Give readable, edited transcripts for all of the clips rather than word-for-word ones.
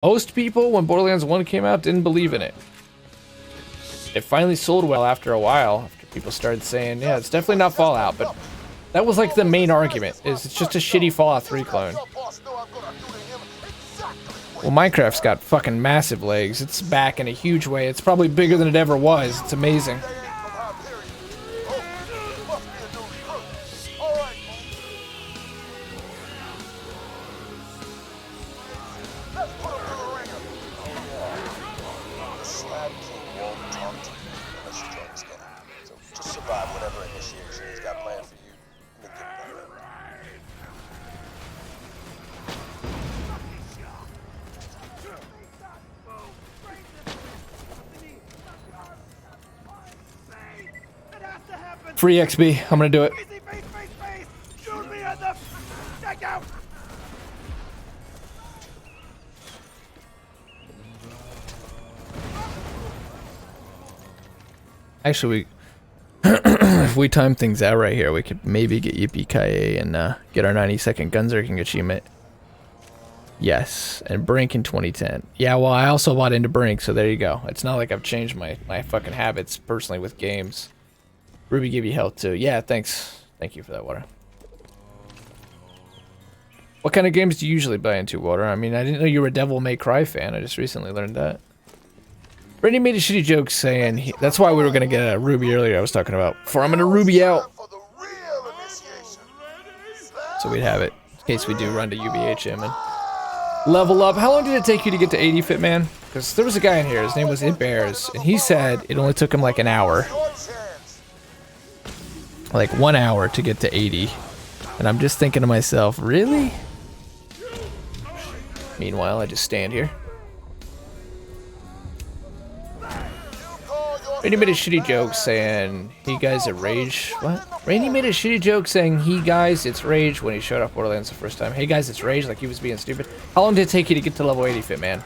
Most people, when Borderlands 1 came out, didn't believe in it. It finally sold well after a while, after people started saying, yeah, it's definitely not Fallout, but that was like the main argument, is it's just a shitty Fallout 3 clone. Well, Minecraft's got fucking massive legs. It's back in a huge way. It's probably bigger than it ever was. It's amazing. Free XP. I'm gonna do it. Actually, if we time things out right here, we could maybe get Yippee-ki-yay and get our 90-second Gunzerking achievement. Yes, and Brink in 2010. Yeah, well, I also bought into Brink, so there you go. It's not like I've changed my fucking habits personally with games. Ruby gave you health too. Yeah, thanks. Thank you for that, Water. What kind of games do you usually buy into, Water? I mean, I didn't know you were a Devil May Cry fan. I just recently learned that. Brittany made a shitty joke saying that's why we were gonna get a Ruby earlier. I was talking about before I'm gonna Ruby out, so we'd have it in case we do run to UVHM and level up. How long did it take you to get to 80, Fitman? Because there was a guy in here. His name was It Bears, and he said it only took him like an hour. Like 1 hour to get to 80. And I'm just thinking to myself, really? Meanwhile, I just stand here. Randy made a shitty joke saying, he guys at Rage. What? Randy made a shitty joke saying, he guys, it's Rage when he showed up Borderlands the first time. Hey guys, it's Rage, like he was being stupid. How long did it take you to get to level 80, Fitman?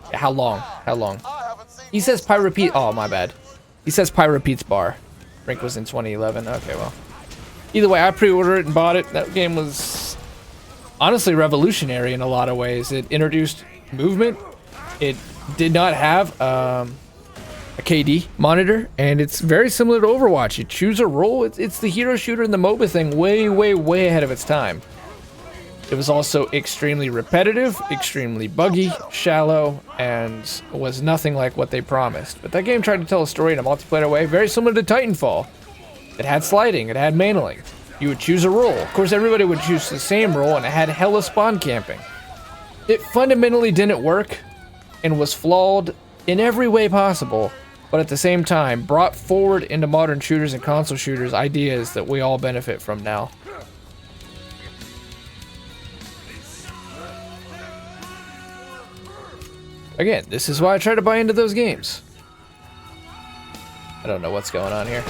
Yeah, how long? How long? He says Pyro Pete. Oh, my bad. He says Pyro Pete's bar. Brink was in 2011. Okay, well. Either way, I pre-ordered it and bought it. That game was honestly revolutionary in a lot of ways. It introduced movement. It did not have a KD monitor, and it's very similar to Overwatch. You choose a role. It's the hero shooter and the MOBA thing way, way, way ahead of its time. It was also extremely repetitive, extremely buggy, shallow, and was nothing like what they promised. But that game tried to tell a story in a multiplayer way, very similar to Titanfall. It had sliding, it had mantling. You would choose a role. Of course, everybody would choose the same role, and it had hella spawn camping. It fundamentally didn't work, and was flawed in every way possible, but at the same time, brought forward into modern shooters and console shooters ideas that we all benefit from now. Again, this is why I try to buy into those games. I don't know what's going on here.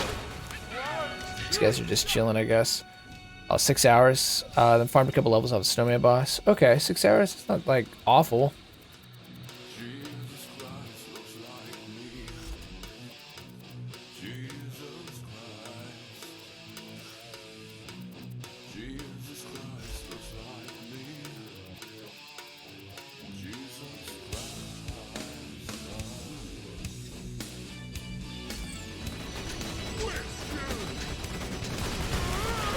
These guys are just chilling, I guess. Oh, 6 hours. Then farmed a couple levels off the Snowman boss. Okay, 6 hours. It's not, like, awful.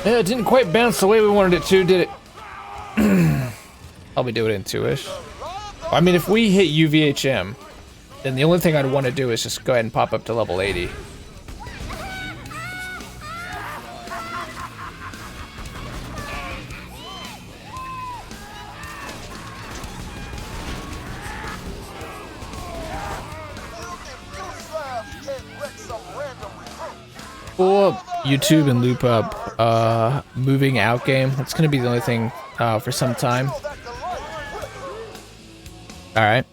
Yeah, it didn't quite bounce the way we wanted it to, did it? I'll be doing it in 2-ish. I mean, if we hit UVHM, then the only thing I'd want to do is just go ahead and pop up to level 80. Pull up YouTube and loop up moving out game. That's gonna be the only thing for some time. Alright.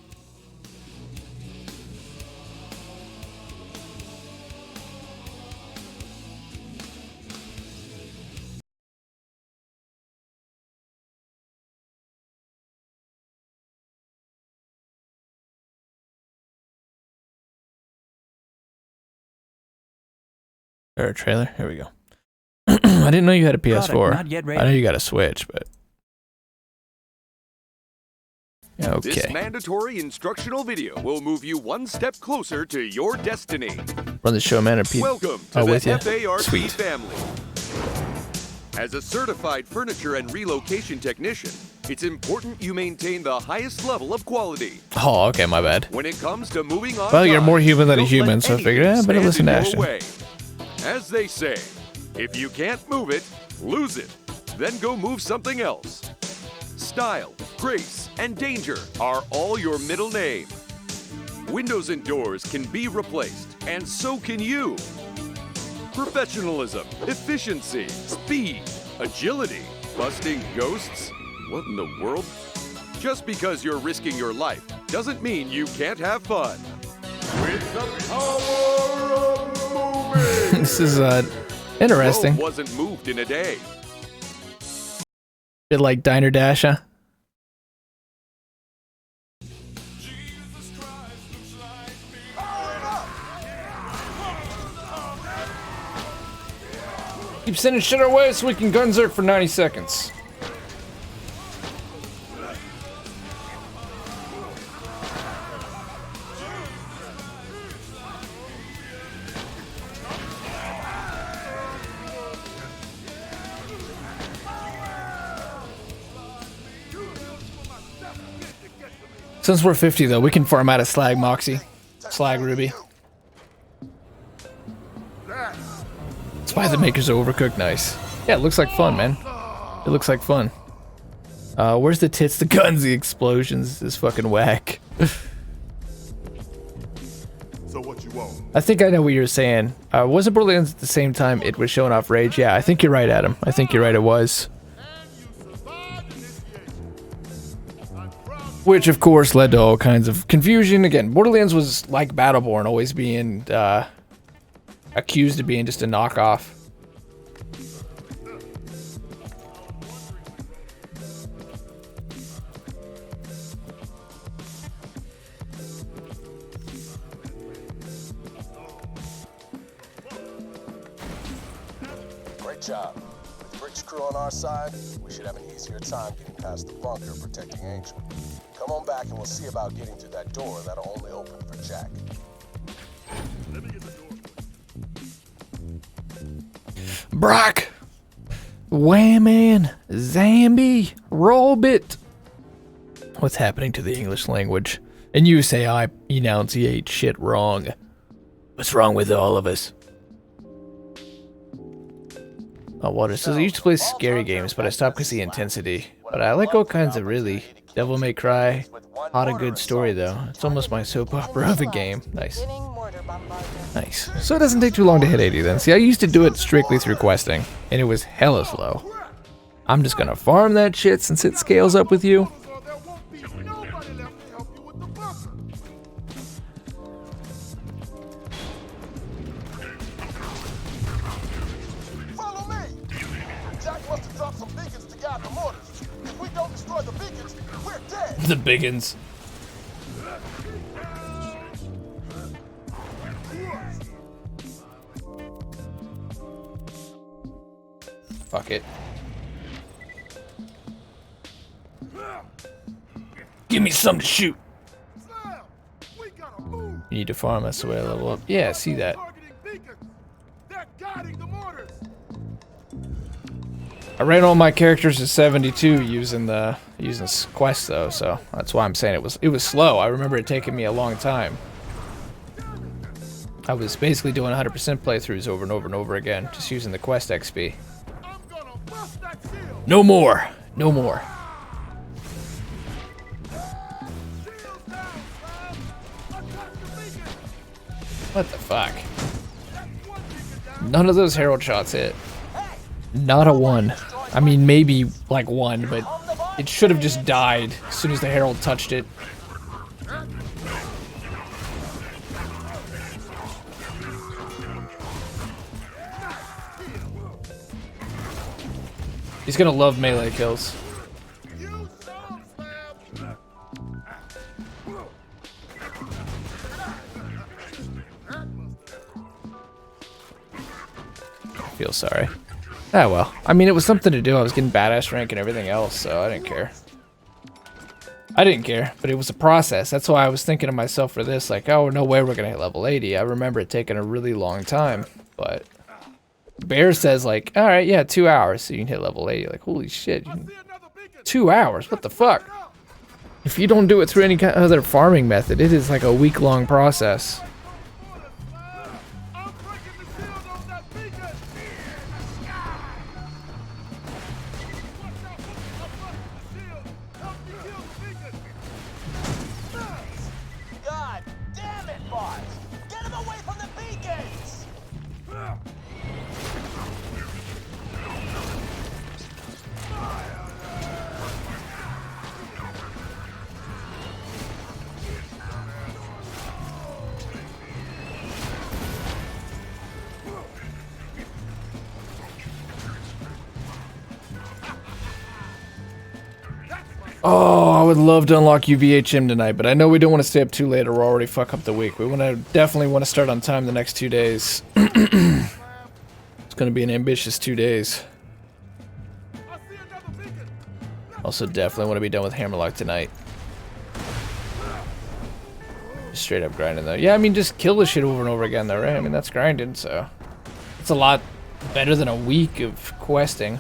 Or a trailer. Here we go. I didn't know you had a PS4. I know you got a Switch, but Okay. This mandatory instructional video will move you one step closer to your destiny. Run the show, man. Welcome to the with you. FARP Sweet. family. As a certified furniture and relocation technician, it's important you maintain the highest level of quality. Oh, okay, my bad. When it comes to moving on, Well, you're more human than a don't human, let so I figured, anything better stand listen to in your Ashton. way. As they say, if you can't move it, lose it. Then go move something else. Style, grace, and danger are all your middle name. Windows and doors can be replaced, and so can you. Professionalism, efficiency, speed, agility, busting ghosts. What in the world? Just because you're risking your life doesn't mean you can't have fun. With the power of moving. This is interesting. Rome wasn't moved in a day. Bit like Diner Dasher. Keep sending shit our way so we can gunzerk for 90 seconds. Since we're 50 though, we can farm out of Slag Moxie. Slag Ruby. Spy the makers of Overcooked, nice. Yeah, it looks like fun, man. It looks like fun. Where's the tits, the guns, the explosions? This is fucking whack. So what you want? I think I know what you're saying. Wasn't Borderlands at the same time it was showing off Rage? Yeah, I think you're right, Adam. I think you're right, it was. Which, of course, led to all kinds of confusion. Again, Borderlands was like Battleborn, always being accused of being just a knockoff. Great job. With Brick's crew on our side, we should have an easier time getting past the bunker protecting Angel. Come on back and we'll see about getting through that door that'll only open for Jack. Brock! Whammin! Zambi! Rollbit! What's happening to the English language? And you say I enunciate shit wrong. What's wrong with all of us? Oh, Water says I used to play scary games, but I stopped because of the intensity. But I like all kinds of really. Devil May Cry. Not a good story though. It's almost my soap opera of a game. Nice. Nice. So it doesn't take too long to hit 80 then. See, I used to do it strictly through questing, and it was hella slow. I'm just gonna farm that shit since it scales up with you. Follow me! Jack must have dropped some beacons to guide the mortars. If we don't destroy the beacons, we're dead! The biggins. Fuck it. Give me something to shoot. You need to farm, that's the way I level up. Yeah, I see that. I ran all my characters to 72 using quest though, so that's why I'm saying it was slow. I remember it taking me a long time. I was basically doing 100% playthroughs over and over and over again, just using the quest XP. No more! No more. What the fuck? None of those herald shots hit. Not a one. I mean, maybe like one, but it should have just died as soon as the herald touched it. He's gonna love melee kills. I feel sorry. Ah well. I mean, it was something to do. I was getting badass rank and everything else, so I didn't care. I didn't care, but it was a process. That's why I was thinking to myself for this, like, oh, no way we're gonna hit level 80. I remember it taking a really long time, but Bear says like, all right, yeah, 2 hours, so you can hit level 80. Like, holy shit, 2 hours? What the fuck? If you don't do it through any kind of other farming method, it is like a week-long process. God damn it, boss! Get him away from the beacons! Oh, I would love to unlock UVHM tonight, but I know we don't want to stay up too late or we'll already fuck up the week. We definitely want to start on time the next 2 days. It's going to be an ambitious 2 days. Also, definitely want to be done with Hammerlock tonight. Just straight up grinding, though. Yeah, I mean, just kill this shit over and over again, though, right? I mean, that's grinding, so... It's a lot better than a week of questing,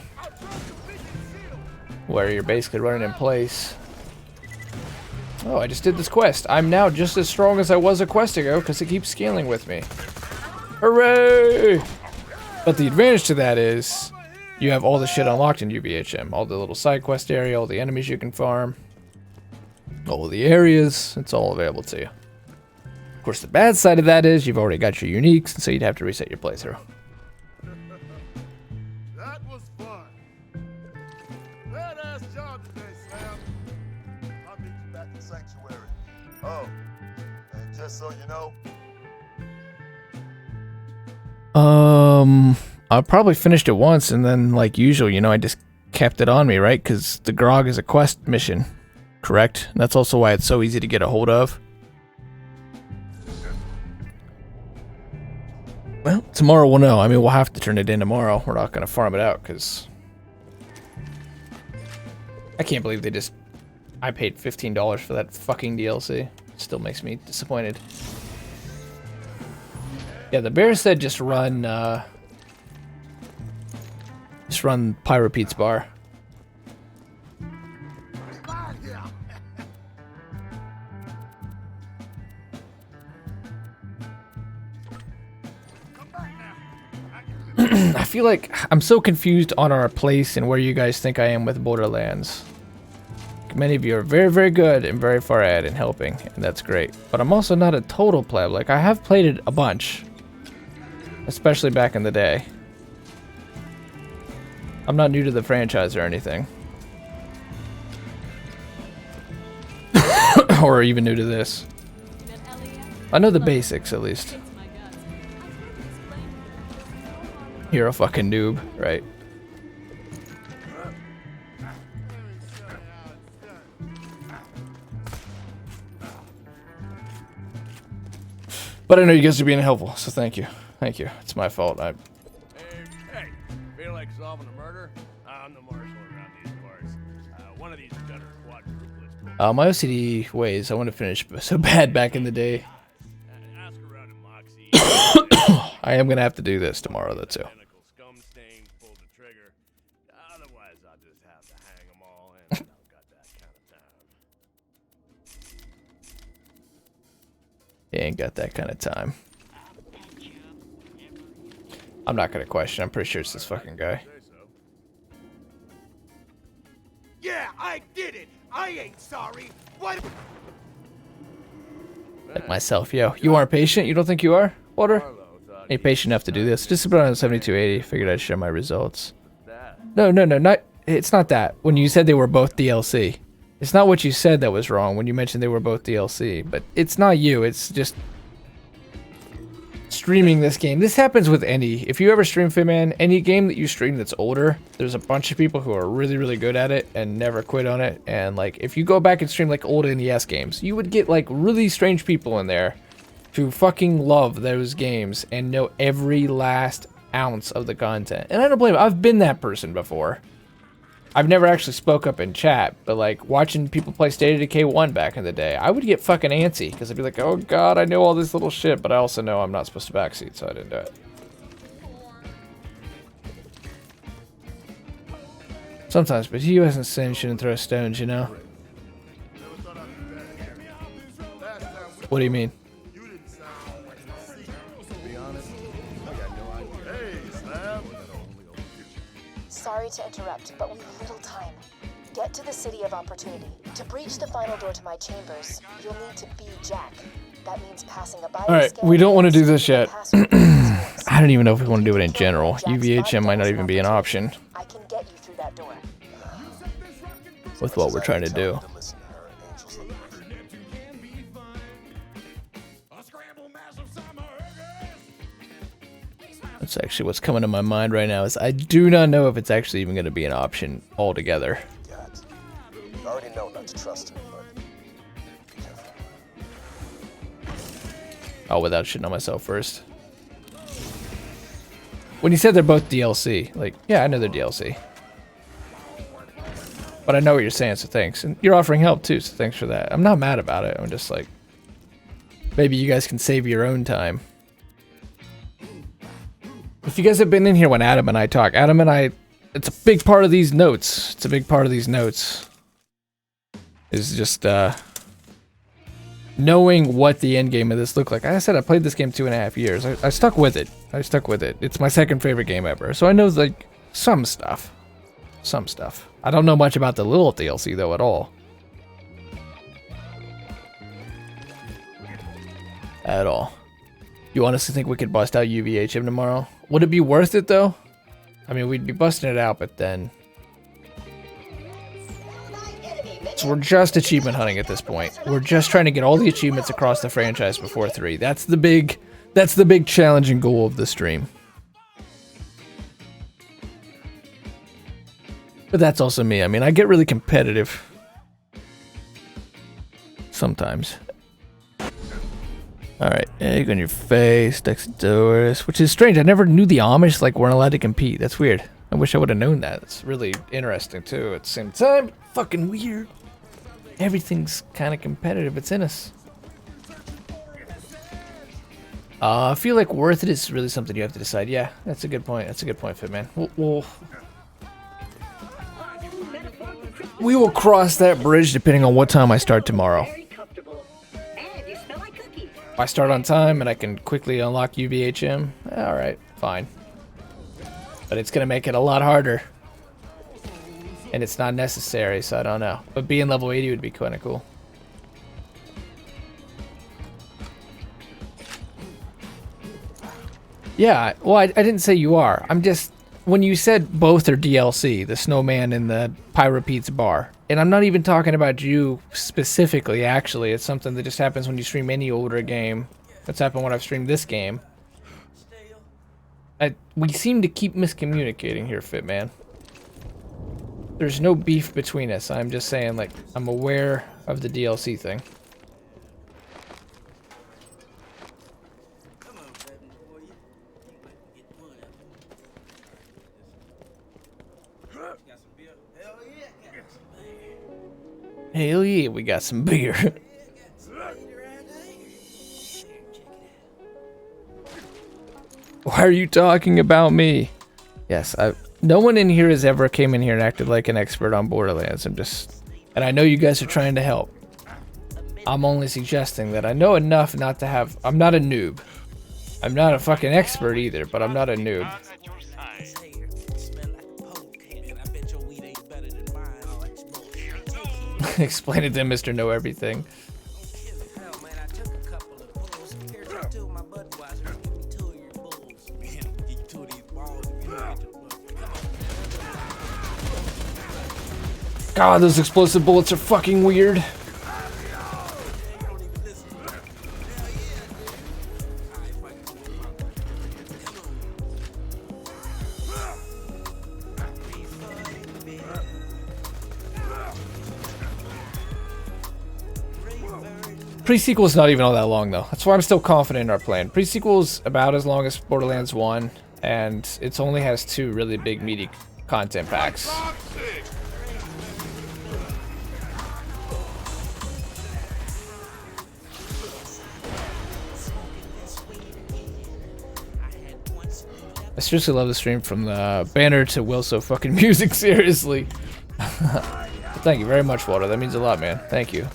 where you're basically running in place. Oh, I just did this quest. I'm now just as strong as I was a quest ago because it keeps scaling with me. Hooray! But the advantage to that is you have all the shit unlocked in UVHM. All the little side quest area, all the enemies you can farm, all the areas, it's all available to you. Of course, the bad side of that is you've already got your uniques, and so you'd have to reset your playthrough. That was fun. Badass job today, Slam. I'll meet you back in Sanctuary. Oh, and just so you know, I probably finished it once, and then, like usual, you know, I just kept it on me, right? Because the grog is a quest mission, correct? And that's also why it's so easy to get a hold of. Well, tomorrow we'll know. I mean, we'll have to turn it in tomorrow. We're not going to farm it out, because... I can't believe they just... I paid $15 for that fucking DLC. It still makes me disappointed. Yeah, the bear said just run Pyro Pete's bar. I feel like I'm so confused on our place and where you guys think I am with Borderlands. Many of you are very, very good and very far ahead in helping, and that's great. But I'm also not a total pleb. Like, I have played it a bunch, especially back in the day. I'm not new to the franchise or anything. Or even new to this. I know the basics, at least. You're a fucking noob, right? But I know you guys are being helpful, so thank you. Thank you. It's my fault. Hey, feel like solving a murder? I'm the marshal around these parts. One of these gutter quadruplets. My OCD ways, I want to finish so bad back in the day. Ask around in Moxie. I am going to have to do this tomorrow, though, too. Identical scum stain, pull the trigger. Otherwise, I'll just have to hang them all, and I've got that kind of time. You ain't got that kind of time. I'm not going to question. I'm pretty sure it's this fucking guy. Yeah, I did it. I ain't sorry. What? Like myself, yo. You aren't patient? You don't think you are, Water? Ain't patient enough to do this. Just about on 7280. Figured I'd share my results. No, not. It's not that. When you said they were both DLC. It's not what you said that was wrong when you mentioned they were both DLC. But it's not you. It's just streaming this game. This happens with any. If you ever stream Fitman, any game that you stream that's older, there's a bunch of people who are really, really good at it and never quit on it. And like, if you go back and stream like old NES games, you would get like really strange people in there who fucking love those games and know every last ounce of the content. And I don't blame them. I've been that person before. I've never actually spoke up in chat, but like watching people play State of Decay 1 back in the day, I would get fucking antsy because I'd be like, oh god, I know all this little shit, but I also know I'm not supposed to backseat, so I didn't do it. Sometimes, but he wasn't saying shouldn't throw stones, you know? What do you mean? Sorry to interrupt, but we've little time. Get to the City of Opportunity. To breach the final door to my chambers, you'll need to be Jack. That means passing a Alright, we don't want to do this yet. I don't even know if we want to do it in general. UVHM might not even be an option. I can get you through that door. With what we're trying to do. That's actually what's coming to my mind right now is I do not know if it's actually even going to be an option altogether. You already know not to trust him, but be careful. Oh, without shitting on myself first. When you said they're both DLC, like, yeah, I know they're DLC. But I know what you're saying, so thanks. And you're offering help too, so thanks for that. I'm not mad about it. I'm just like, maybe you guys can save your own time. If you guys have been in here when Adam and I talk, Adam and I, it's a big part of these notes. It's a big part of these notes. Is just, knowing what the end game of this looked like. Like I said, I played this game 2.5 years. I stuck with it. I stuck with it. It's my second favorite game ever. So I know, like, some stuff. Some stuff. I don't know much about the little DLC, though, at all. At all. You honestly think we could bust out UVHM tomorrow? Would it be worth it, though? I mean, we'd be busting it out, but then... So we're just achievement hunting at this point. We're just trying to get all the achievements across the franchise before 3. That's the big challenge and goal of the stream. But that's also me. I mean, I get really competitive. Sometimes. Alright, egg on your face, Dexadorus, which is strange. I never knew the Amish like weren't allowed to compete. That's weird. I wish I would have known that. It's really interesting too. At the same time, fucking weird. Everything's kind of competitive. It's in us. I feel like worth it is really something you have to decide. Yeah, that's a good point. That's a good point, Fitman. We will cross that bridge depending on what time I start tomorrow. If I start on time and I can quickly unlock UVHM, alright, fine. But it's going to make it a lot harder. And it's not necessary, so I don't know. But being level 80 would be kind of cool. Yeah, well, I didn't say you are. I'm just... When you said both are DLC, the snowman and the Pyro Pete's bar, and I'm not even talking about you specifically, actually. It's something that just happens when you stream any older game. That's happened when I've streamed this game. We seem to keep miscommunicating here, Fitman. There's no beef between us. I'm just saying, like, I'm aware of the DLC thing. Hell yeah, we got some beer. Why are you talking about me? Yes, no one in here has ever came in here and acted like an expert on Borderlands. And I know you guys are trying to help. I'm only suggesting that I know enough not to have, I'm not a noob. I'm not a fucking expert either, but I'm not a noob. Explain it to Mr. Know Everything. God, those explosive bullets are fucking weird. Pre-sequel's not even all that long though. That's why I'm still confident in our plan. Pre-sequel's about as long as Borderlands 1, and it only has 2 really big meaty content packs. I seriously love the stream from the banner to Will So Fucking Music, seriously. Thank you very much, Walter. That means a lot, man. Thank you.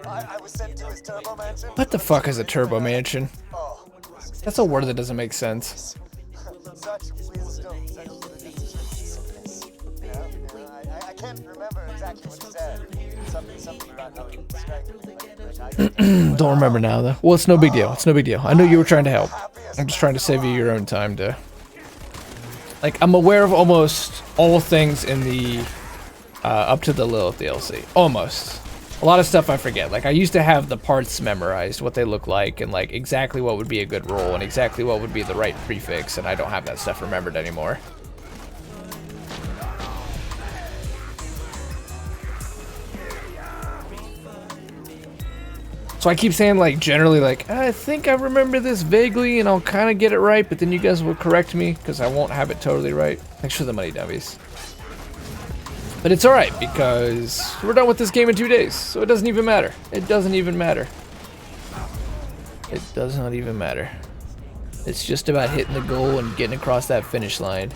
I was sent to his turbo mansion. What the fuck is a turbo mansion? Oh, That's a word that doesn't make sense. such wisdom, such I can't remember exactly what he said. Something about how he Don't remember now, though. Well, it's no big deal. It's no big deal. I know you were trying to help. I'm just trying to save you your own time to... Like, I'm aware of almost all things in the... up to the Lilith DLC. Almost. A lot of stuff I forget. Like, I used to have the parts memorized, what they look like, and, like, exactly what would be a good roll, and exactly what would be the right prefix, and I don't have that stuff remembered anymore. So I keep saying, like, generally, like, I think I remember this vaguely, and I'll kind of get it right, but then you guys will correct me, because I won't have it totally right. Thanks for the money, dummies. But it's alright, because we're done with this game in 2 days, so it doesn't even matter. It doesn't even matter. It does not even matter. It's just about hitting the goal and getting across that finish line.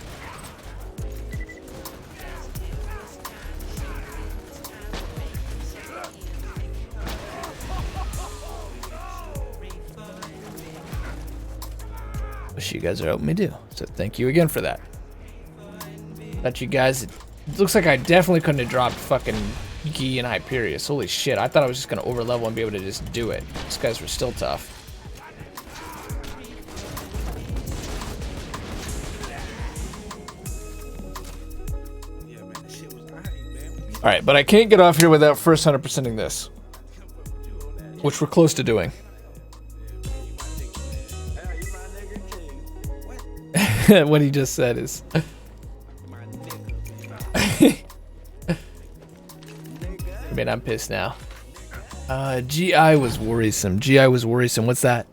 Which you guys are helping me do, so thank you again for that. Thought you guys... It looks like I definitely couldn't have dropped fucking Gi and Hyperius. Holy shit, I thought I was just gonna overlevel and be able to just do it. These guys were still tough. Alright, but I can't get off here without first 100%ing this. Which we're close to doing. What he just said is... I mean, I'm pissed now. GI was worrisome. GI was worrisome. What's that?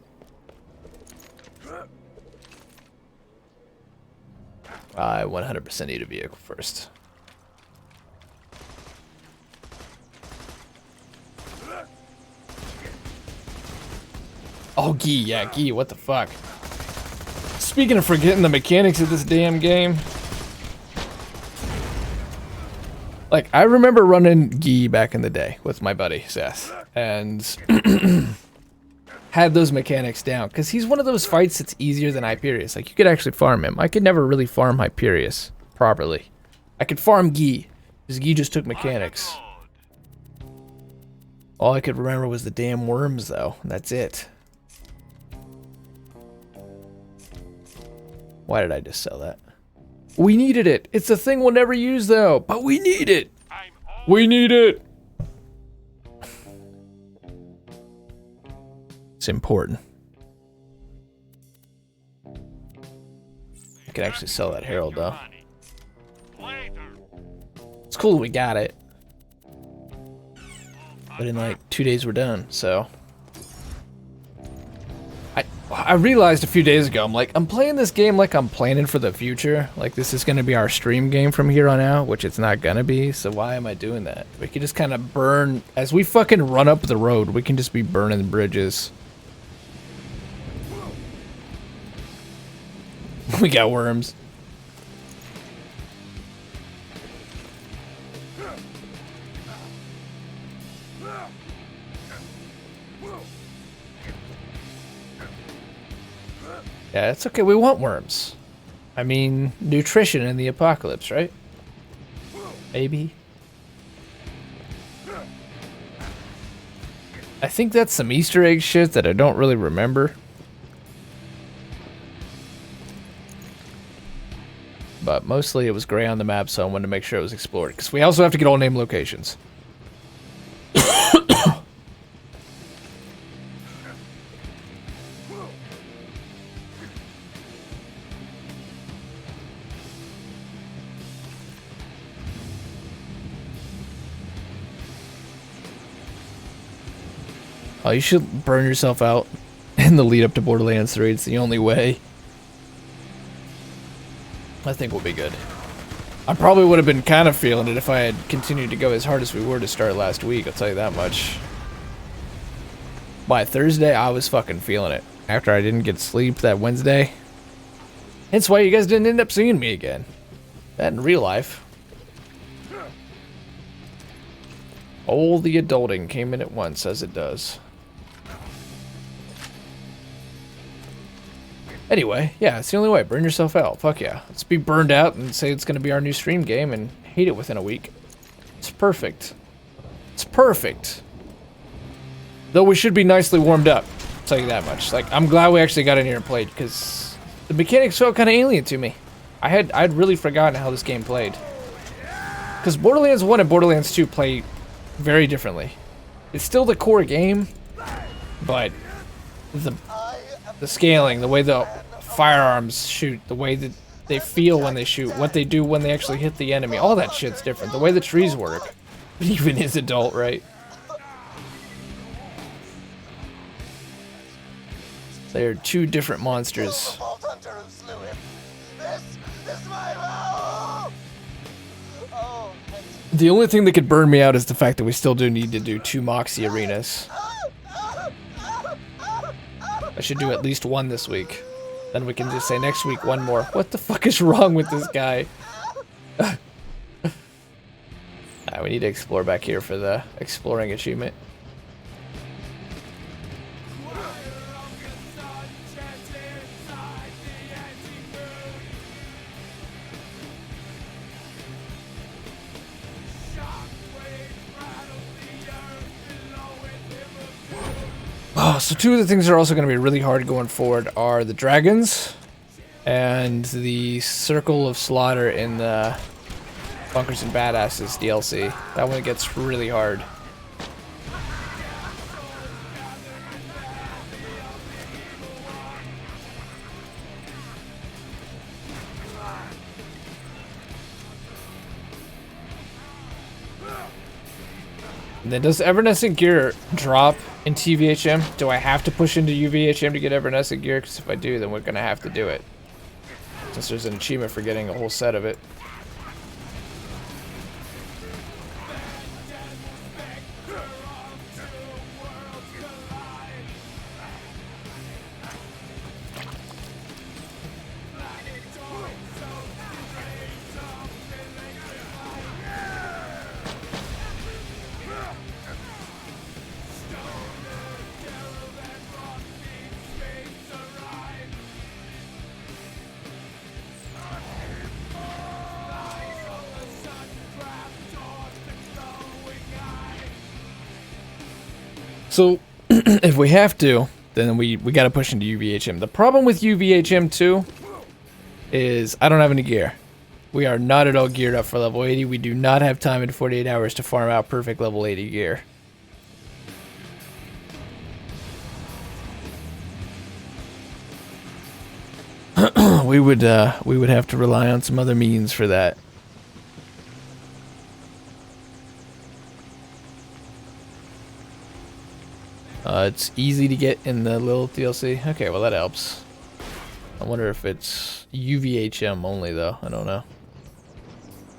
I 100% need a vehicle first. Oh, Gi. Yeah, Gi. What the fuck? Speaking of forgetting the mechanics of this damn game. Like, I remember running Gi back in the day with my buddy, Seth, and had those mechanics down, because he's one of those fights that's easier than Hyperius. Like, you could actually farm him. I could never really farm Hyperius properly. I could farm Gi, because Gi just took mechanics. All I could remember was the damn worms, though, and that's it. Why did I just sell that? We needed it. It's a thing we'll never use, though. But we need it. We need it. It's important. I could actually sell that Herald, though. It's cool that we got it. But in like 2 days we're done, so... I realized a few days ago, I'm like, I'm playing this game like I'm planning for the future. Like, this is going to be our stream game from here on out, which it's not going to be, so why am I doing that? We can just kind of burn... As we fucking run up the road, we can just be burning bridges. We got worms. Yeah, it's okay. We want worms. I mean, nutrition in the apocalypse, right? Maybe. I think that's some Easter egg shit that I don't really remember. But mostly it was gray on the map, so I wanted to make sure it was explored. Because we also have to get all name locations. Oh, you should burn yourself out in the lead up to Borderlands 3. It's the only way. I think we'll be good. I probably would have been kind of feeling it if I had continued to go as hard as we were to start last week, I'll tell you that much. By Thursday, I was fucking feeling it. After I didn't get sleep that Wednesday. Hence why you guys didn't end up seeing me again. That in real life. All the adulting came in at once, as it does. Anyway, yeah, it's the only way. Burn yourself out. Fuck yeah. Let's be burned out and say it's going to be our new stream game and hate it within a week. It's perfect. It's perfect. Though we should be nicely warmed up. I'll tell you that much. Like, I'm glad we actually got in here and played, because the mechanics felt kind of alien to me. I'd really forgotten how this game played. Because Borderlands 1 and Borderlands 2 play very differently. It's still the core game, but the scaling, the way the firearms shoot, the way that they feel when they shoot, what they do when they actually hit the enemy, all that shit's different. The way the trees work, it even is adult, right? They are two different monsters. The only thing that could burn me out is the fact that we still do need to do 2 Moxie arenas. I should do at least 1 this week. Then we can just say next week 1 more. What the fuck is wrong with this guy? We need to explore back here for the exploring achievement. Oh, so 2 of the things that are also going to be really hard going forward are the dragons and the Circle of Slaughter in the Bunkers and Badasses DLC. That one gets really hard. And then does Evanescent Gear drop in TVHM? Do I have to push into UVHM to get Evanescent Gear? Because if I do, then we're going to have to do it. Since there's an achievement for getting a whole set of it. So, if we have to, then we gotta push into UVHM. The problem with UVHM 2 is I don't have any gear. We are not at all geared up for level 80. We do not have time in 48 hours to farm out perfect level 80 gear. We would have to rely on some other means for that. It's easy to get in the little DLC. Okay, well that helps. I wonder if it's UVHM only though. I don't know.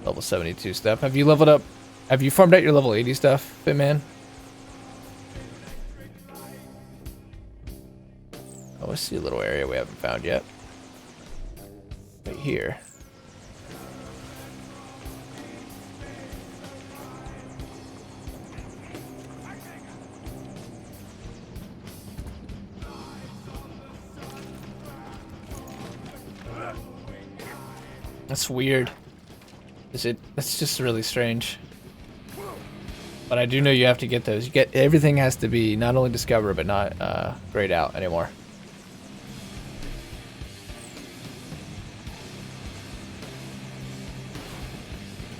Level 72 stuff. Have you leveled up? Have you farmed out your level 80 stuff, Bitman? Oh, I see a little area we haven't found yet. Right here. That's weird. That's just really strange. But I do know you have to get those. Everything has to be not only discovered but not grayed out anymore.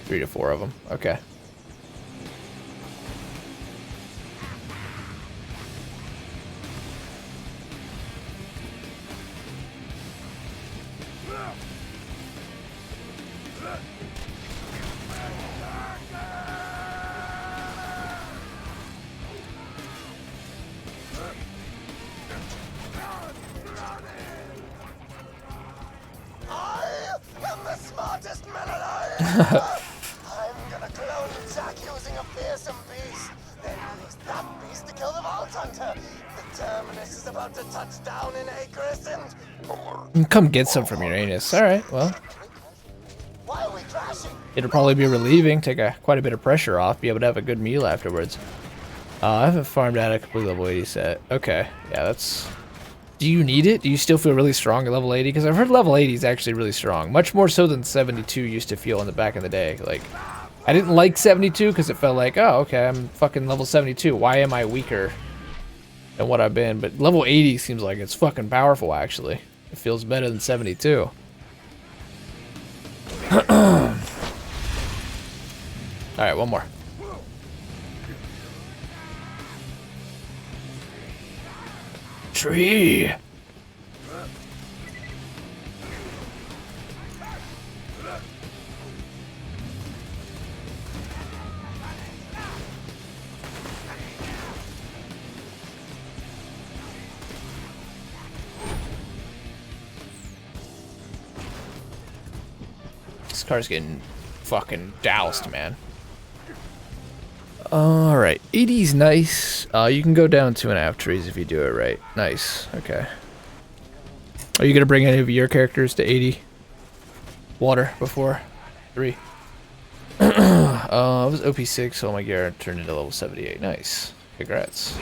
Three to 4 of them. Okay. gonna clone Jack using a fearsome beast. Then release that beast to kill the Vault Hunter. The Terminus is about to touch down in Acres and... Come get some from Uranus. Alright, well. Why are we crashing? It'll probably be relieving, take quite a bit of pressure off, be able to have a good meal afterwards. I haven't farmed out a complete level 80 set. Okay, yeah, that's... Do you need it? Do you still feel really strong at level 80? Because I've heard level 80 is actually really strong. Much more so than 72 used to feel in the back of the day. Like, I didn't like 72 because it felt like, oh, okay, I'm fucking level 72. Why am I weaker than what I've been? But level 80 seems like it's fucking powerful, actually. It feels better than 72. Alright, one more. Tree! This car's getting fucking doused, man. Alright, 80's nice. You can go down 2.5 trees if you do it right. Nice, okay. Are you gonna bring any of your characters to 80 water before 3? It was OP6, so my gear turned into level 78. Nice. Congrats.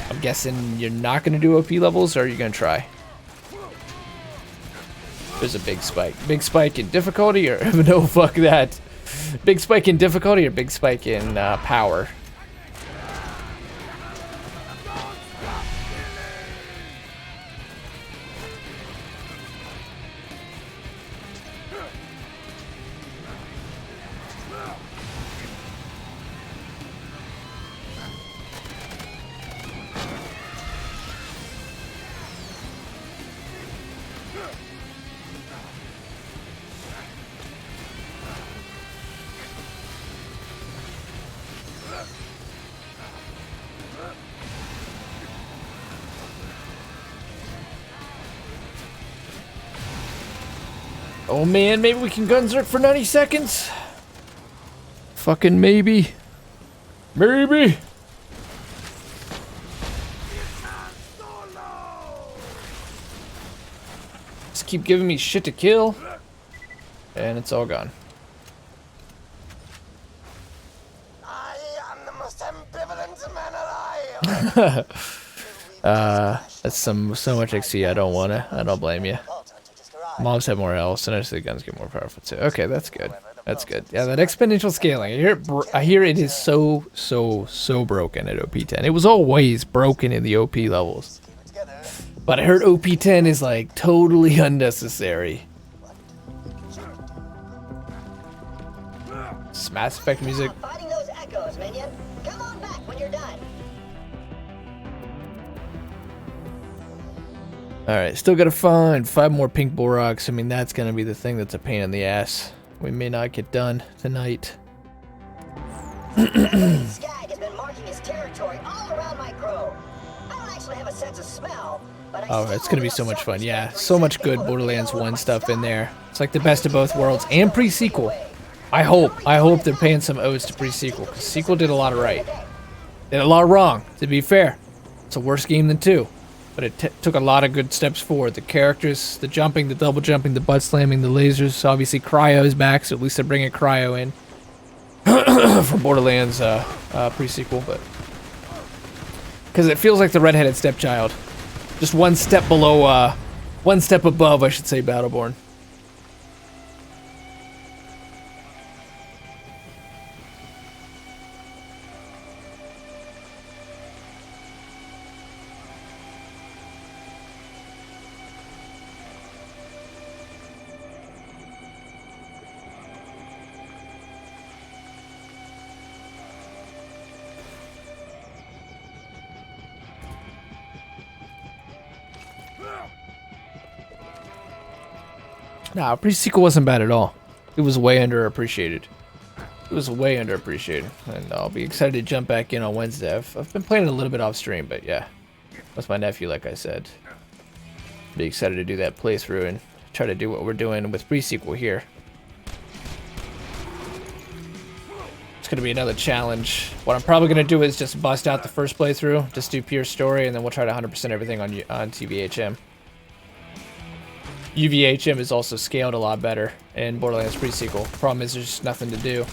I'm guessing you're not gonna do OP levels, or are you gonna try? There's a big spike. Big spike in difficulty, or no, fuck that. Big spike in difficulty or big spike in power? Oh man, maybe we can Gunzerk for 90 seconds? Fucking maybe. Maybe. Just keep giving me shit to kill. And it's all gone. I am the most ambivalent man alive. That's so much XP. I don't wanna. I don't blame you. Mobs have more health, and I just think guns get more powerful too. Okay, that's good. That's good. Yeah, that exponential scaling. I hear it is so broken at OP10. It was always broken in the OP levels, but I heard OP10 is like totally unnecessary. It's Mass Effect music. Fighting those echoes, minion. Come on back when you're done. Alright, still gotta find 5 more pink Boroks. I mean, that's gonna be the thing that's a pain in the ass. We may not get done tonight. Skag has been marking his territory all around my grove. I don't actually have a sense of smell, but Oh, it's gonna be so much fun. Yeah, so much good Borderlands 1 stuff in there. It's like the best of both worlds. And pre-sequel. I hope they're paying some odes to pre-sequel, because sequel did a lot of right. Did a lot of wrong, to be fair. It's a worse game than 2. But it took a lot of good steps forward. The characters, the jumping, the double jumping, the butt slamming, the lasers. Obviously, Cryo is back, so at least they're bringing Cryo in for Borderlands pre-sequel. But because it feels like the redheaded stepchild, just one step below, one step above, I should say, Battleborn. Nah, pre-sequel wasn't bad at all. It was way underappreciated. It was way underappreciated. And I'll be excited to jump back in on Wednesday. I've been playing a little bit off stream, but yeah. That's my nephew, like I said. Be excited to do that playthrough and try to do what we're doing with pre-sequel here. gonna be another challenge. What I'm probably gonna do is just bust out the first playthrough, just do pure story, and then we'll try to 100% everything on TVHM. UVHM is also scaled a lot better in Borderlands pre-sequel. Problem is there's just nothing to do.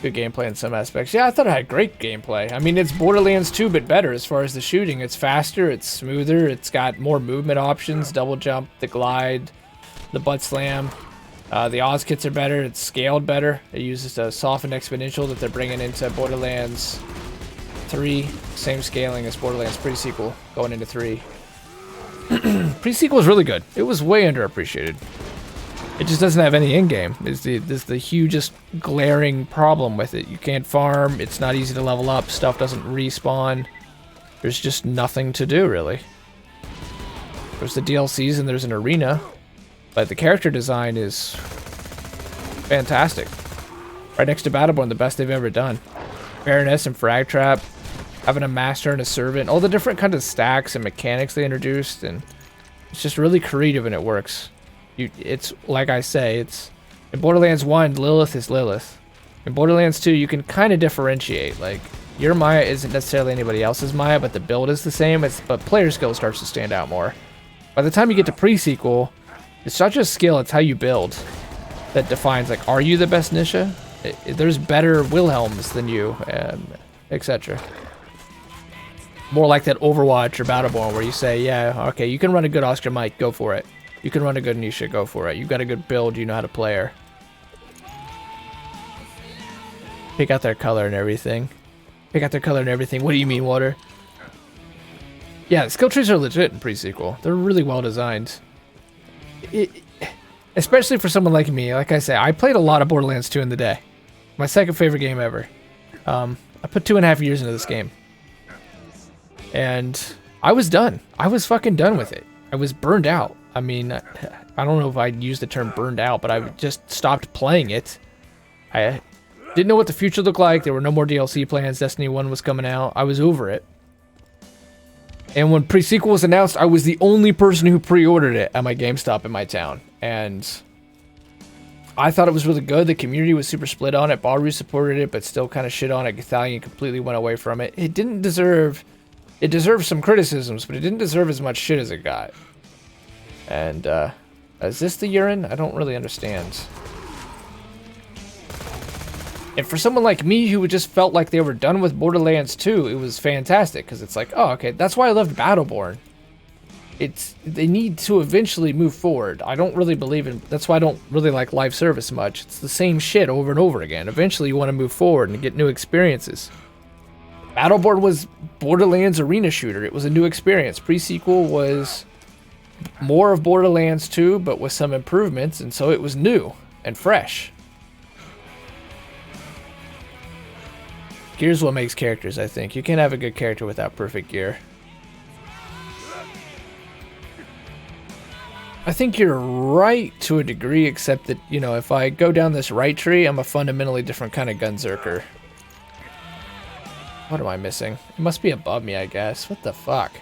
Good gameplay in some aspects. Yeah, I thought it had great gameplay. I mean, it's Borderlands 2, but better as far as the shooting. It's faster, it's smoother, it's got more movement options, double jump, the glide, the butt slam. The Oz kits are better, it's scaled better. It uses a softened exponential that they're bringing into Borderlands 3. Same scaling as Borderlands pre-sequel going into 3. Pre-sequel is really good. It was way underappreciated. It just doesn't have any in-game. This is the hugest glaring problem with it. You can't farm, it's not easy to level up, stuff doesn't respawn. There's just nothing to do, really. There's the DLCs and there's an arena, but the character design is fantastic. Right next to Battleborn, the best they've ever done. Baroness and Frag Trap, having a master and a servant, all the different kinds of stacks and mechanics they introduced, and it's just really creative and it works. It's like I say, it's in Borderlands 1, Lilith is Lilith. In Borderlands 2, you can kind of differentiate. Like, your Maya isn't necessarily anybody else's Maya, but the build is the same. But player skill starts to stand out more. By the time you get to pre-sequel, it's not just skill, it's how you build that defines, like, are you the best Nisha? There's better Wilhelms than you, etc. More like that Overwatch or Battleborn where you say, yeah, okay, you can run a good Oscar Mike, go for it. You can run a good Nisha, go for it. You've got a good build, you know how to play her. Pick out their color and everything. Pick out their color and everything. What do you mean, Water? Yeah, the skill trees are legit in pre-sequel. They're really well designed. Especially for someone like me. Like I say, I played a lot of Borderlands 2 in the day. My second favorite game ever. I put 2.5 years into this game. And I was done. I was fucking done with it. I was burned out. I mean, I don't know if I'd use the term burned out, but I just stopped playing it. I didn't know what the future looked like. There were no more DLC plans. Destiny 1 was coming out. I was over it. And when pre-sequel was announced, I was the only person who pre-ordered it at my GameStop in my town. And I thought it was really good. The community was super split on it. Baru supported it, but still kind of shit on it. Gathalion completely went away from it. It didn't deserve... It deserved some criticisms, but it didn't deserve as much shit as it got. And, is this the urine? I don't really understand. And for someone like me who just felt like they were done with Borderlands 2, it was fantastic, because it's like, oh, okay, that's why I loved Battleborn. They need to eventually move forward. I don't really believe in, that's why I don't really like live service much. It's the same shit over and over again. Eventually you want to move forward and get new experiences. Battleborn was Borderlands arena shooter. It was a new experience. Pre-sequel was more of Borderlands 2, but with some improvements, and so it was new and fresh. Gear's what makes characters, I think. You can't have a good character without perfect gear. I think you're right to a degree, except that, you know, if I go down this right tree, I'm a fundamentally different kind of gunzerker. What am I missing? It must be above me, I guess. What the fuck?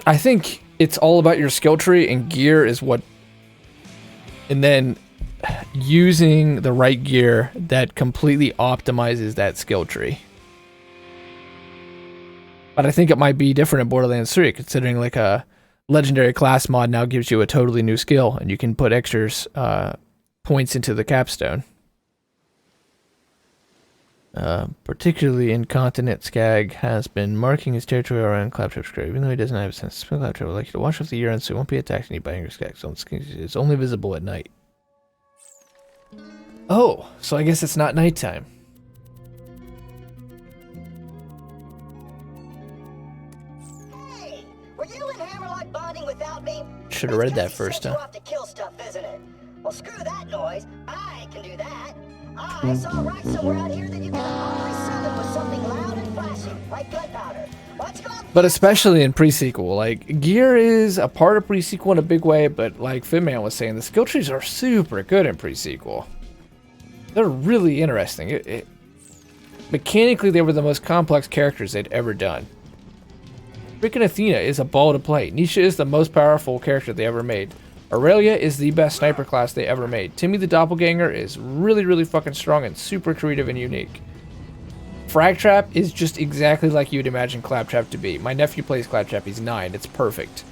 I think it's all about your skill tree, and gear is what... And then using the right gear that completely optimizes that skill tree. But I think it might be different in Borderlands 3, considering like a legendary class mod now gives you a totally new skill, and you can put extras points into the capstone. Particularly incontinent Skag has been marking his territory around Claptrap's grave. Even though he doesn't have a sense of smell, Claptrap would like you to wash off the urine so he won't be attacked any by angry Skag. So it's only visible at night. Oh, so I guess it's not nighttime. Hey, were you and Hammerlock bonding without me? Should have read that first, huh? huh? You off to kill stuff, isn't it? Well, screw that noise. I can do that. I saw right somewhere out here that you can always summon with something loud and flashing, like gunpowder. Let's go. But especially in pre-sequel, like, gear is a part of pre-sequel in a big way, but like Finman was saying, the skill trees are super good in pre-sequel. They're really interesting. mechanically, they were the most complex characters they'd ever done. Freaking Athena is a ball to play. Nisha is the most powerful character they ever made. Aurelia is the best sniper class they ever made. Timmy the Doppelganger is really, really fucking strong and super creative and unique. Fragtrap is just exactly like you'd imagine Claptrap to be. My nephew plays Claptrap. He's 9. It's perfect.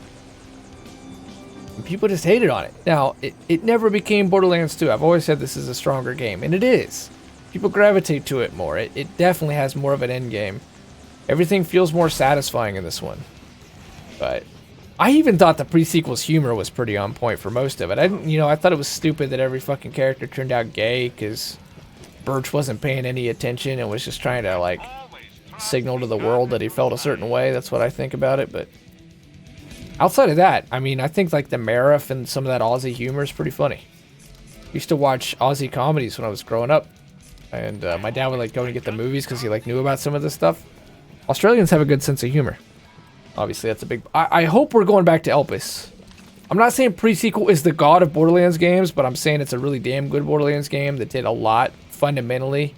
And people just hated on it. Now, it never became Borderlands 2. I've always said this is a stronger game, and it is. People gravitate to it more. It definitely has more of an end game. Everything feels more satisfying in this one. But I even thought the pre-sequel's humor was pretty on point for most of it. I thought it was stupid that every fucking character turned out gay because Birch wasn't paying any attention and was just trying to, like, signal to the world that he felt a certain way. That's what I think about it, but outside of that, I mean, I think, like, the Marif and some of that Aussie humor is pretty funny. I used to watch Aussie comedies when I was growing up, and my dad would, like, go and get the movies because he, like, knew about some of this stuff. Australians have a good sense of humor. Obviously, that's a big... I hope we're going back to Elpis. I'm not saying pre-sequel is the god of Borderlands games, but I'm saying it's a really damn good Borderlands game that did a lot fundamentally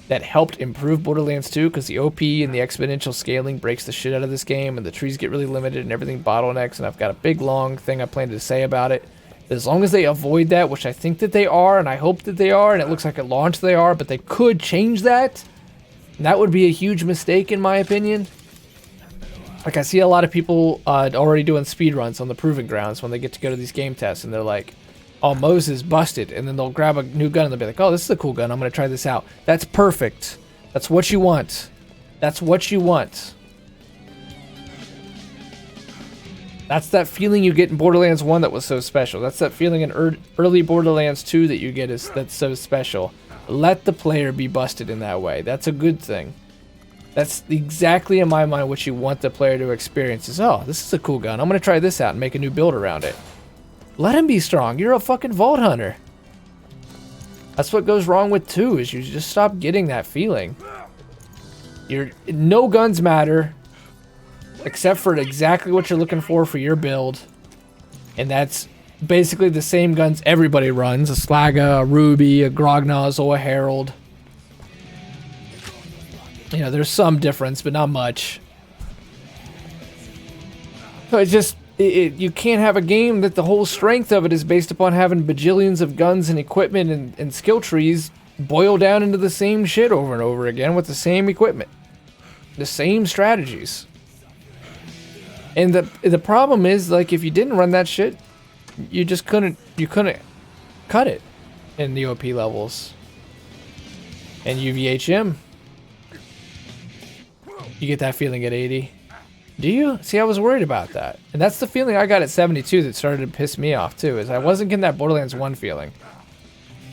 that helped improve Borderlands 2, because the OP and the exponential scaling breaks the shit out of this game, and the trees get really limited and everything bottlenecks, and I've got a big long thing I plan to say about it. As long as they avoid that, which I think that they are, and I hope that they are, and it looks like at launch they are, but they could change that. And that would be a huge mistake in my opinion. Like, I see a lot of people already doing speedruns on the Proving Grounds when they get to go to these game tests, and they're like, oh, Moses busted, and then they'll grab a new gun and they'll be like, oh, this is a cool gun, I'm going to try this out. That's perfect. That's what you want. That's what you want. That's that feeling you get in Borderlands 1 that was so special. That's that feeling in early Borderlands 2 that you get that's so special. Let the player be busted in that way. That's a good thing. That's exactly, in my mind, what you want the player to experience is, oh, this is a cool gun. I'm going to try this out and make a new build around it. Let him be strong. You're a fucking Vault Hunter. That's what goes wrong with 2, is you just stop getting that feeling. No guns matter, except for exactly what you're looking for your build. And that's basically the same guns everybody runs. A Slaga, a Ruby, a Grog Nozzle, a Herald. You know, there's some difference, but not much. So it's just, you can't have a game that the whole strength of it is based upon having bajillions of guns and equipment and skill trees boil down into the same shit over and over again with the same equipment. The same strategies. And the problem is, like, if you didn't run that shit, you just couldn't cut it in the OP levels. And UVHM, you get that feeling at 80. Do you? See, I was worried about that. And that's the feeling I got at 72 that started to piss me off too, is I wasn't getting that Borderlands 1 feeling.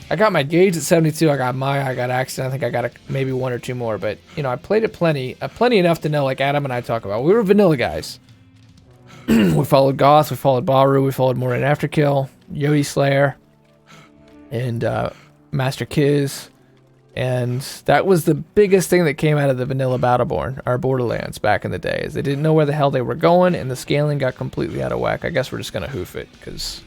I got my gauge at 72, I got Maya, I got Accident, I think I got maybe 1 or 2 more, but, you know, I played it plenty enough to know, like Adam and I talk about. We were vanilla guys. We followed Goth, we followed Baru, we followed Morin Afterkill, Yogi Slayer, and Master Kiz. And that was the biggest thing that came out of the vanilla Battleborn, our Borderlands, back in the day, is they didn't know where the hell they were going, and the scaling got completely out of whack. I guess we're just going to hoof it, because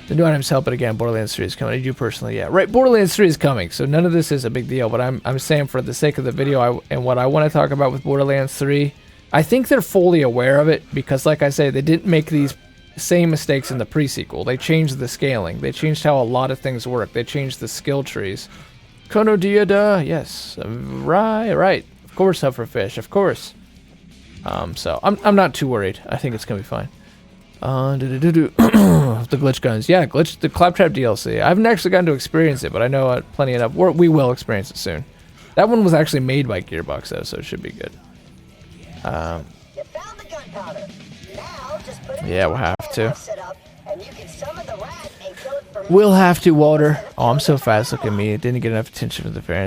the new items help it again. Borderlands 3 is coming. I do personally, yeah. Right, Borderlands 3 is coming, so none of this is a big deal, but I'm saying for the sake of the video and what I want to talk about with Borderlands 3, I think they're fully aware of it, because like I say, they didn't make these same mistakes in the pre-sequel. They changed the scaling. They changed how a lot of things work. They changed the skill trees. Kono Dioda, yes. Right. Of course, Hufferfish, of course. So I'm not too worried. I think it's gonna be fine. The glitch guns. Yeah, the Claptrap DLC. I haven't actually gotten to experience it, but I know plenty enough. We will experience it soon. That one was actually made by Gearbox, though, so it should be good. You found the gunpowder. Now just put it Yeah, we'll have to. and you can summon the rat and kill it for me. We'll have to, Walter. Oh, I'm so fast. Look at me. It didn't get enough attention from the parents.